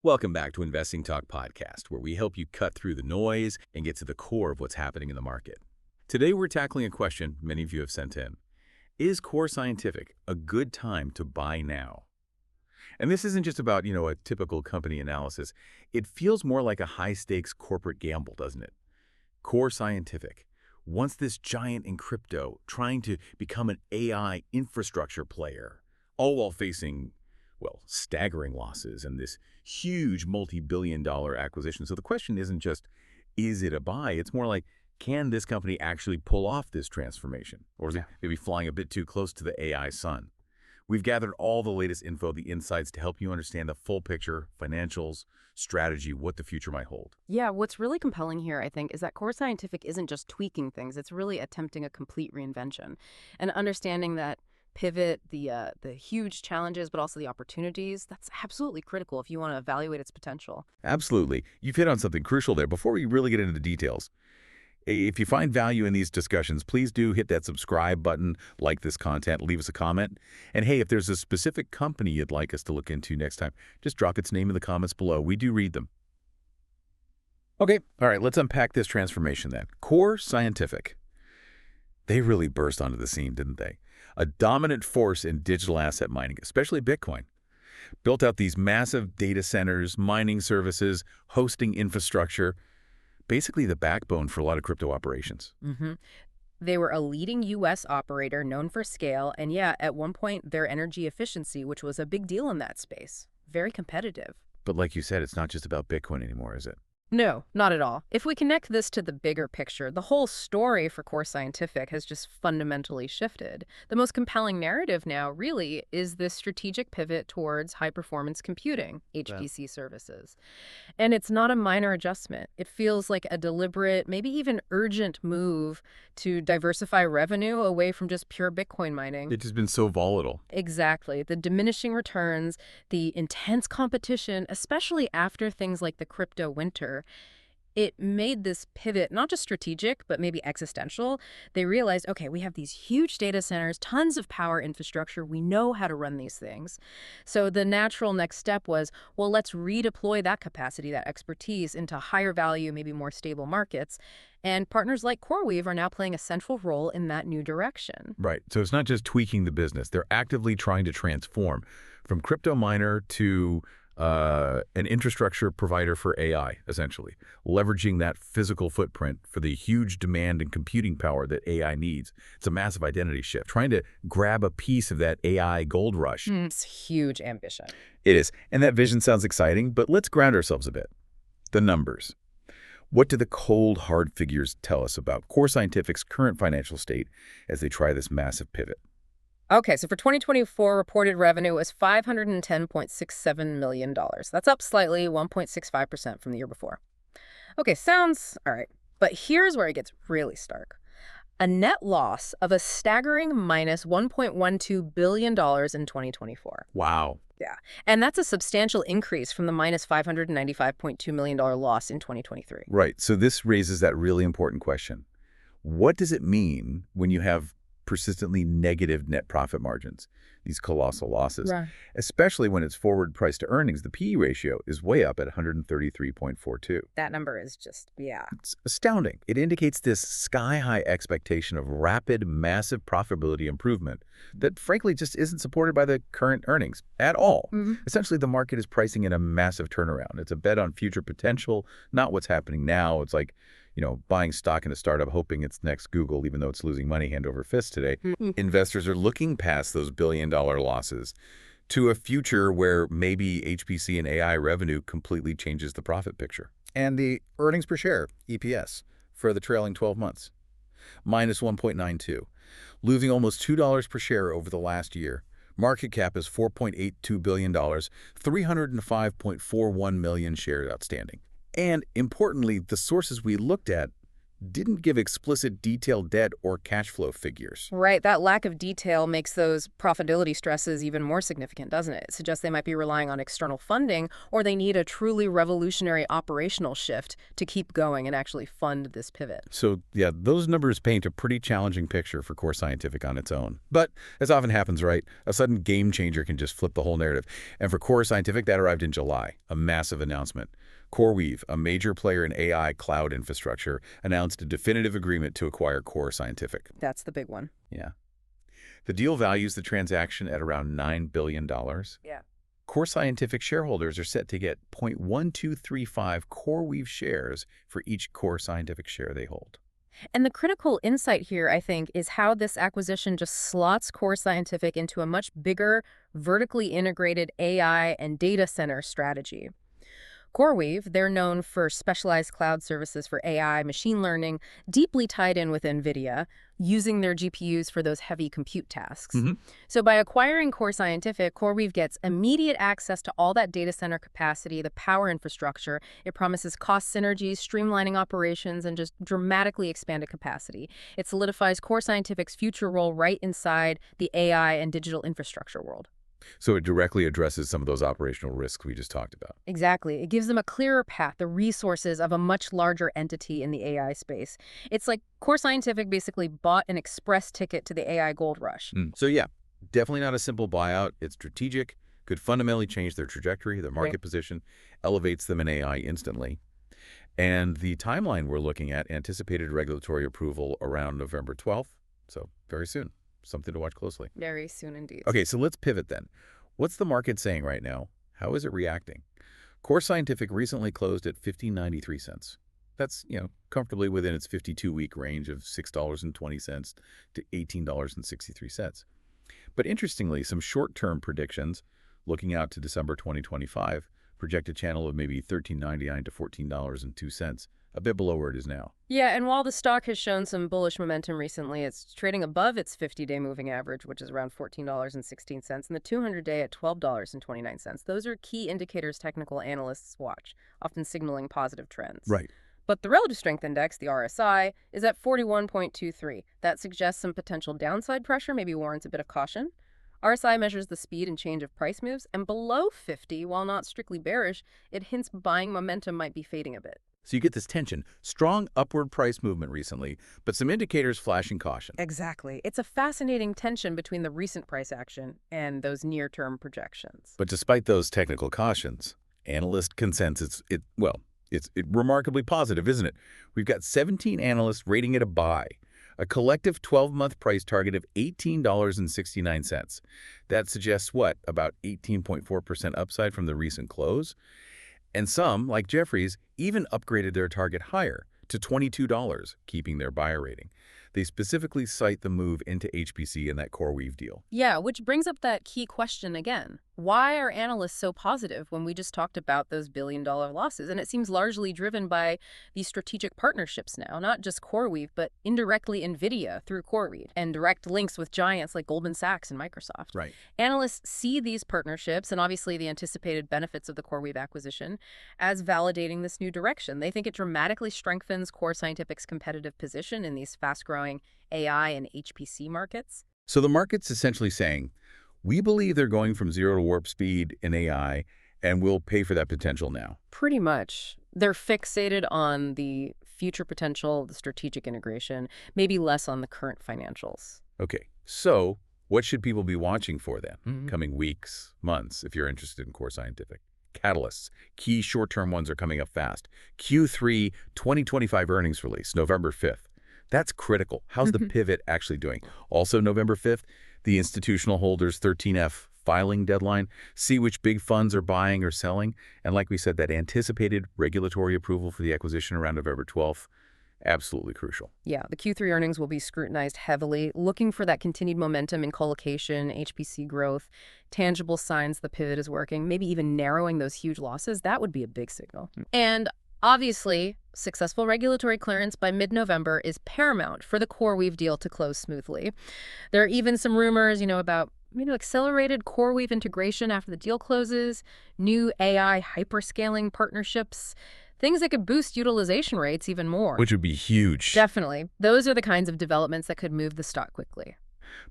Welcome back to Investing Talk Podcast, where we help you cut through the noise and get to the core of what's happening in the market. Today, we're tackling a question many of you have sent in. Is CORZ Scientific a good time to buy now? And this isn't just about, a typical company analysis. It feels more like a high-stakes corporate gamble, doesn't it? CORZ Scientific, once this giant in crypto, trying to become an AI infrastructure player, all while facing staggering losses and this huge multi-billion-dollar acquisition. So the question isn't just, is it a buy? It's more like, can this company actually pull off this transformation? Or is it maybe flying a bit too close to the AI sun? We've gathered all the latest info, the insights to help you understand the full picture, financials, strategy, what the future might hold. Yeah, what's really compelling here, I think, is that CORZ Scientific isn't just tweaking things. It's really attempting a complete reinvention and understanding that pivot, the huge challenges, but also the opportunities, that's absolutely critical if you want to evaluate its potential. Absolutely. You've hit on something crucial there. Before we really get into the details, if you find value in these discussions, please do hit that subscribe button, like this content, leave us a comment. And hey, if there's a specific company you'd like us to look into next time, just drop its name in the comments below. We do read them. Okay, all right, let's unpack this transformation then. CORZ Scientific. They really burst onto the scene, didn't they? A dominant force in digital asset mining, especially Bitcoin. Built out these massive data centers, mining services, hosting infrastructure, basically the backbone for a lot of crypto operations. They were a leading U.S. operator known for scale, and at one point, their energy efficiency, which was a big deal in that space. Very competitive. But like you said, it's not just about Bitcoin anymore, is it? No, not at all. If we connect this to the bigger picture, the whole story for CORZ Scientific has just fundamentally shifted. The most compelling narrative now, really, is this strategic pivot towards high-performance computing, HPC services. And it's not a minor adjustment. It feels like a deliberate, maybe even urgent move to diversify revenue away from just pure Bitcoin mining. It's just been so volatile. Exactly. The diminishing returns, the intense competition, especially after things like the crypto winter, it made this pivot not just strategic, but maybe existential. They realized, okay, we have these huge data centers, tons of power infrastructure. We know how to run these things. So the natural next step was, well, let's redeploy that capacity, that expertise into higher value, maybe more stable markets. And partners like CoreWeave are now playing a central role in that new direction. Right. So it's not just tweaking the business. They're actively trying to transform from crypto miner to an infrastructure provider for AI, essentially, leveraging that physical footprint for the huge demand and computing power that AI needs. It's a massive identity shift, trying to grab a piece of that AI gold rush. It's huge ambition. It is. And that vision sounds exciting, but let's ground ourselves a bit. The numbers. What do the cold, hard figures tell us about CORZ Scientific's current financial state as they try this massive pivot? Okay, so for 2024, reported revenue was $510.67 million. That's up slightly, 1.65% from the year before. Okay, sounds all right. But here's where it gets really stark. A net loss of a staggering minus $1.12 billion in 2024. Wow. Yeah, and that's a substantial increase from the minus $595.2 million loss in 2023. Right, so this raises that really important question. What does it mean when you have persistently negative net profit margins, these colossal losses, Right. especially when it's forward price to earnings? The PE ratio is way up at 133.42. That number is just, It's astounding. It indicates this sky-high expectation of rapid, massive profitability improvement that frankly just isn't supported by the current earnings at all. Essentially, the market is pricing in a massive turnaround. It's a bet on future potential, not what's happening now. It's like, buying stock in a startup hoping it's next Google, even though it's losing money hand over fist today. Investors are looking past those billion-dollar losses to a future where maybe HPC and AI revenue completely changes the profit picture. And the earnings per share, EPS, for the trailing 12 months, minus 1.92, losing almost $2 per share over the last year. Market cap is $4.82 billion, 305.41 million shares outstanding. And importantly, the sources we looked at didn't give explicit detailed debt or cash flow figures. Right, that lack of detail makes those profitability stresses even more significant, doesn't it? It suggests they might be relying on external funding, or they need a truly revolutionary operational shift to keep going and actually fund this pivot. So, yeah, those numbers paint a pretty challenging picture for Core Scientific on its own. But, as often happens, right, a sudden game changer can just flip the whole narrative. And for Core Scientific, that arrived in July, a massive announcement. CoreWeave, a major player in AI cloud infrastructure, announced a definitive agreement to acquire Core Scientific. That's the big one. Yeah. The deal values the transaction at around $9 billion. Yeah. Core Scientific shareholders are set to get 0.1235 CoreWeave shares for each Core Scientific share they hold. And the critical insight here, I think, is how this acquisition just slots Core Scientific into a much bigger, vertically integrated AI and data center strategy. CoreWeave, they're known for specialized cloud services for AI, machine learning, deeply tied in with NVIDIA, using their GPUs for those heavy compute tasks. So by acquiring Core Scientific, CoreWeave gets immediate access to all that data center capacity, the power infrastructure. It promises cost synergies, streamlining operations, and just dramatically expanded capacity. It solidifies Core Scientific's future role right inside the AI and digital infrastructure world. So it directly addresses some of those operational risks we just talked about. Exactly. It gives them a clearer path, the resources of a much larger entity in the AI space. It's like Core Scientific basically bought an express ticket to the AI gold rush. So yeah, definitely not a simple buyout. It's strategic, could fundamentally change their trajectory, their market position, elevates them in AI instantly. And the timeline we're looking at, anticipated regulatory approval around November 12th, so very soon. Something to watch closely. Very soon indeed. Okay, so let's pivot then. What's the market saying right now? How is it reacting? Core Scientific recently closed at 15.93 cents. That's, comfortably within its 52-week range of $6.20 to $18.63. But interestingly, some short-term predictions, looking out to December 2025, project a channel of maybe $13.99 to $14.02, a bit below where it is now. Yeah, and while the stock has shown some bullish momentum recently, it's trading above its 50-day moving average, which is around $14.16, and the 200-day at $12.29. Those are key indicators technical analysts watch, often signaling positive trends. Right. But the relative strength index, the RSI, is at 41.23. That suggests some potential downside pressure, maybe warrants a bit of caution. RSI measures the speed and change of price moves, and below 50, while not strictly bearish, it hints buying momentum might be fading a bit. So you get this tension, strong upward price movement recently, but some indicators flashing caution. Exactly. It's a fascinating tension between the recent price action and those near-term projections. But despite those technical cautions, analyst consensus, it's remarkably positive, isn't it? We've got 17 analysts rating it a buy, a collective 12-month price target of $18.69. That suggests what, about 18.4% upside from the recent close? And some, like Jefferies, even upgraded their target higher to $22, keeping their buyer rating. They specifically cite the move into HPC in that CoreWeave deal. Yeah, which brings up that key question again. Why are analysts so positive when we just talked about those billion-dollar losses? And it seems largely driven by these strategic partnerships now, not just CoreWeave, but indirectly NVIDIA through CoreWeave and direct links with giants like Goldman Sachs and Microsoft. Right. Analysts see these partnerships and obviously the anticipated benefits of the CoreWeave acquisition as validating this new direction. They think it dramatically strengthens Core Scientific's competitive position in these fast-growing AI and HPC markets. So the market's essentially saying, we believe they're going from zero to warp speed in AI, and we'll pay for that potential now. Pretty much. They're fixated on the future potential, the strategic integration, maybe less on the current financials. Okay, so what should people be watching for then? Coming weeks, months, if you're interested in Core Scientific? Catalysts. Key short-term ones are coming up fast. Q3 2025 earnings release, November 5th. That's critical. How's the pivot actually doing? Also November 5th, the institutional holders 13F filing deadline. See which big funds are buying or selling. And like we said, that anticipated regulatory approval for the acquisition around November 12th, absolutely crucial. Yeah, the Q3 earnings will be scrutinized heavily, looking for that continued momentum in colocation, HPC growth, tangible signs the pivot is working, maybe even narrowing those huge losses. That would be a big signal. And obviously, successful regulatory clearance by mid-November is paramount for the CoreWeave deal to close smoothly. There are even some rumors, about accelerated CoreWeave integration after the deal closes, new AI hyperscaling partnerships. things that could boost utilization rates even more. Which would be huge. Definitely. Those are the kinds of developments that could move the stock quickly.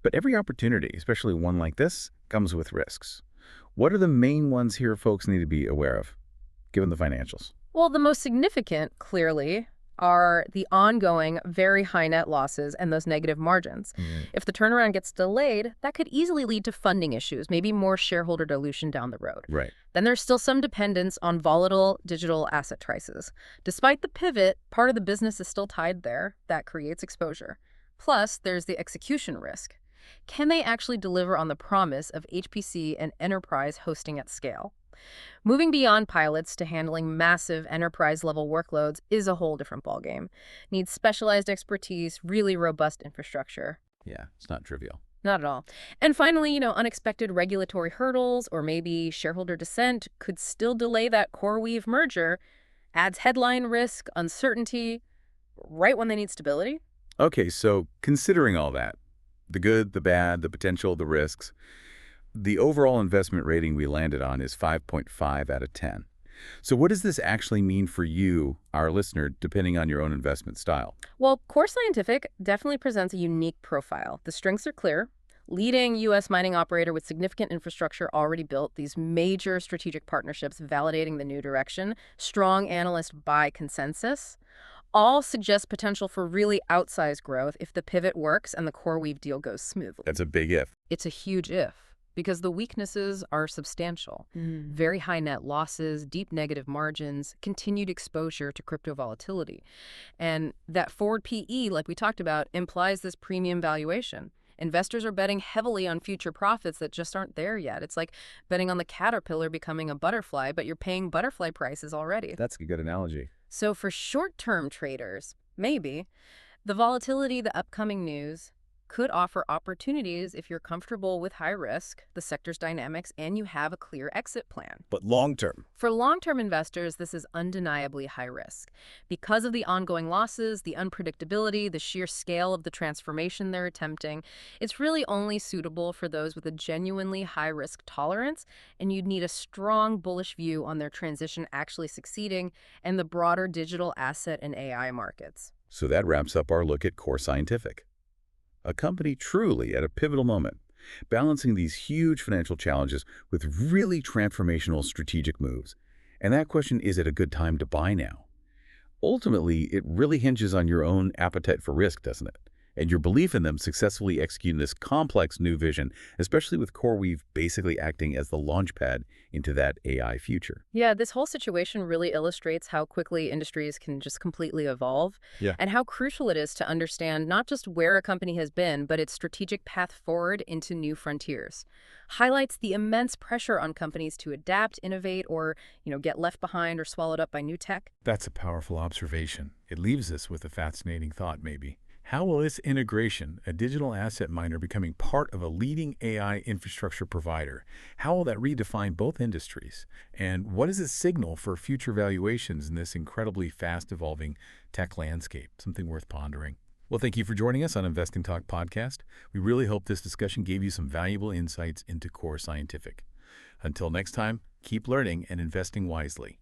But every opportunity, especially one like this, comes with risks. What are the main ones here folks need to be aware of, given the financials? Well, the most significant, clearly, are the ongoing very high net losses and those negative margins. If the turnaround gets delayed, that could easily lead to funding issues, maybe more shareholder dilution down the road. Right. Then there's still some dependence on volatile digital asset prices. Despite the pivot, part of the business is still tied there. That creates exposure. Plus, there's the execution risk. Can they actually deliver on the promise of HPC and enterprise hosting at scale? Moving beyond pilots to handling massive enterprise-level workloads is a whole different ballgame. Needs specialized expertise, really robust infrastructure. Yeah, it's not trivial. Not at all. And finally, unexpected regulatory hurdles or maybe shareholder dissent could still delay that CoreWeave merger, adds headline risk, uncertainty, right when they need stability. Okay, so considering all that, the good, the bad, the potential, the risks, the overall investment rating we landed on is 5.5 out of 10. So what does this actually mean for you, our listener, depending on your own investment style? Well, Core Scientific definitely presents a unique profile. The strengths are clear. Leading U.S. mining operator with significant infrastructure already built, these major strategic partnerships validating the new direction, strong analyst buy consensus, all suggest potential for really outsized growth if the pivot works and the CoreWeave deal goes smoothly. That's a big if. It's a huge if, because the weaknesses are substantial. Very high net losses, deep negative margins, continued exposure to crypto volatility. And that forward PE, like we talked about, implies this premium valuation. Investors are betting heavily on future profits that just aren't there yet. It's like betting on the caterpillar becoming a butterfly, but you're paying butterfly prices already. That's a good analogy. So for short-term traders, maybe, the volatility, the upcoming news, could offer opportunities if you're comfortable with high risk, the sector's dynamics, and you have a clear exit plan. But long-term? For long-term investors, this is undeniably high risk. Because of the ongoing losses, the unpredictability, the sheer scale of the transformation they're attempting, it's really only suitable for those with a genuinely high-risk tolerance, and you'd need a strong bullish view on their transition actually succeeding and the broader digital asset and AI markets. So that wraps up our look at Core Scientific. A company truly at a pivotal moment, balancing these huge financial challenges with really transformational strategic moves. And that question, is it a good time to buy now? Ultimately, it really hinges on your own appetite for risk, doesn't it? And your belief in them successfully executing this complex new vision, especially with CoreWeave basically acting as the launchpad into that AI future. Yeah, this whole situation really illustrates how quickly industries can just completely evolve, and how crucial it is to understand not just where a company has been, but its strategic path forward into new frontiers. Highlights the immense pressure on companies to adapt, innovate, or, get left behind or swallowed up by new tech. That's a powerful observation. It leaves us with a fascinating thought, maybe. How will this integration, a digital asset miner becoming part of a leading AI infrastructure provider, how will that redefine both industries? And what does it signal for future valuations in this incredibly fast-evolving tech landscape? Something worth pondering. Well, thank you for joining us on Investing Talk Podcast. We really hope this discussion gave you some valuable insights into Core Scientific. Until next time, keep learning and investing wisely.